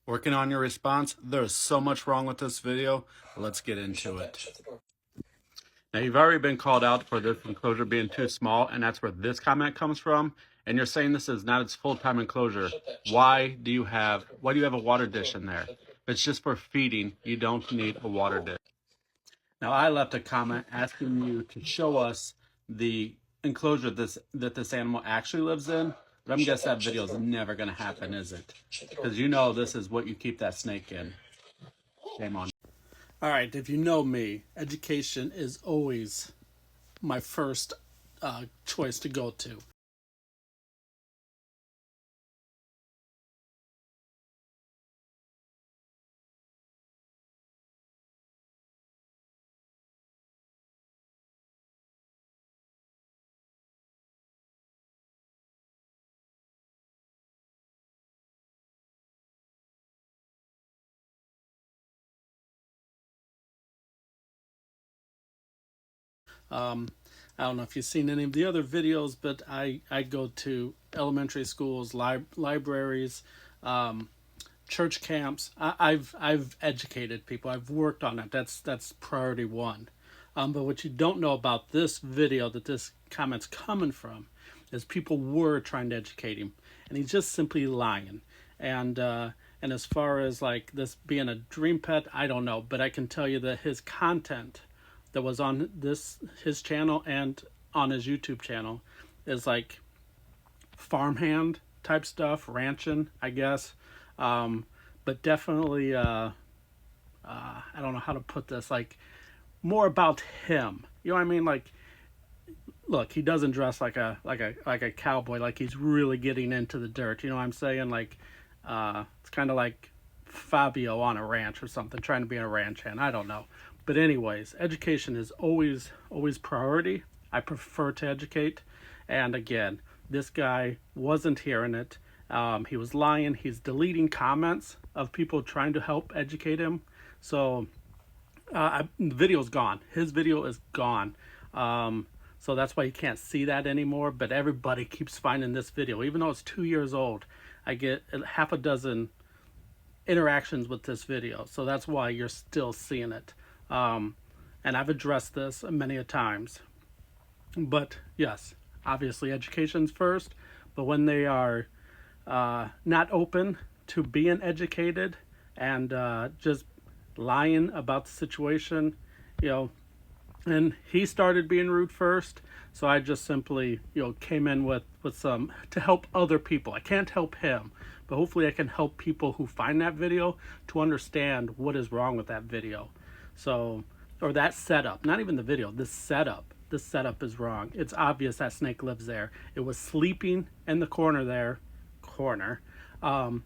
Working on your response. There's so much wrong with this video. Let's get into it. Now, you've already been called out for this enclosure being too small, and that's where this comment comes from. And you're saying this is not its full-time enclosure. Why do you have a water dish in there? If it's just for feeding, you don't need a water dish. Now, I left a comment asking you to show us the enclosure that this animal actually lives in. But I'm guessing that video is never going to happen, is it? Because you know this is what you keep that snake in. Shame on. All right, if you know me, education is always my first choice to go to. I don't know if you've seen any of the other videos, but I go to elementary schools, libraries, church camps. I've educated people. I've worked on it. That's priority one. But what you don't know about this video that this comment's coming from is people were trying to educate him, and he's just simply lying. And as far as like this being a dream pet, I don't know, but I can tell you that his content that was on his channel and on his YouTube channel is like farmhand type stuff, ranching, I guess. But definitely, I don't know how to put this, like more about him. You know what I mean? Like, look, he doesn't dress like a cowboy, like he's really getting into the dirt. You know what I'm saying? Like, it's kind of like Fabio on a ranch or something, trying to be a ranch hand. I don't know. But anyways, education is always priority. I prefer to educate. And again, this guy wasn't hearing it. He was lying. He's deleting comments of people trying to help educate him. So the video's gone. His video is gone. So that's why you can't see that anymore. But everybody keeps finding this video. Even though it's 2 years old, I get half a dozen interactions with this video. So that's why you're still seeing it. And I've addressed this many a times. But yes, obviously education's first. But when they are not open to being educated and just lying about the situation, you know, and he started being rude first, so I just simply, you know, came in with some to help other people. I can't help him, but hopefully I can help people who find that video to understand what is wrong with that video. So, or that setup, not even the video, this setup is wrong. It's obvious that snake lives there. It was sleeping in the corner there, when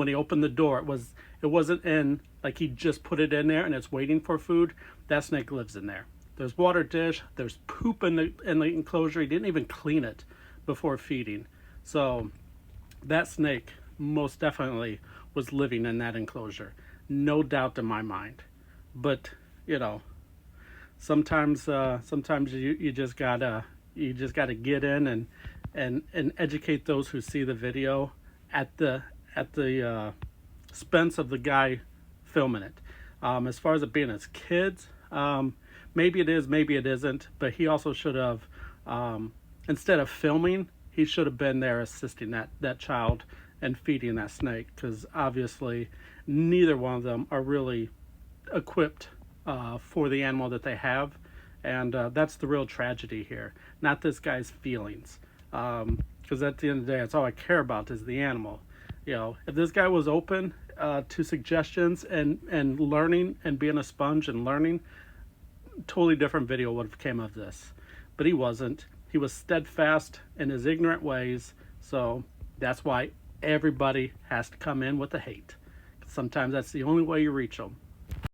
he opened the door. It wasn't in, like he just put it in there and it's waiting for food. That snake lives in there. There's water dish, there's poop in the enclosure. He didn't even clean it before feeding. So that snake most definitely was living in that enclosure. No doubt in my mind. But, you know, sometimes you just gotta get in and educate those who see the video at the expense of the guy filming it. As far as it being his kids, maybe it is, maybe it isn't, but he also should have, instead of filming, he should have been there assisting that child and feeding that snake, because obviously neither one of them are really equipped for the animal that they have, and that's the real tragedy here, not this guy's feelings, because at the end of the day, that's all I care about is the animal. You know, if this guy was open to suggestions and learning and being a sponge and learning, totally different video would have came of this, but he wasn't. He was steadfast in his ignorant ways, so that's why everybody has to come in with the hate. Sometimes that's the only way you reach them.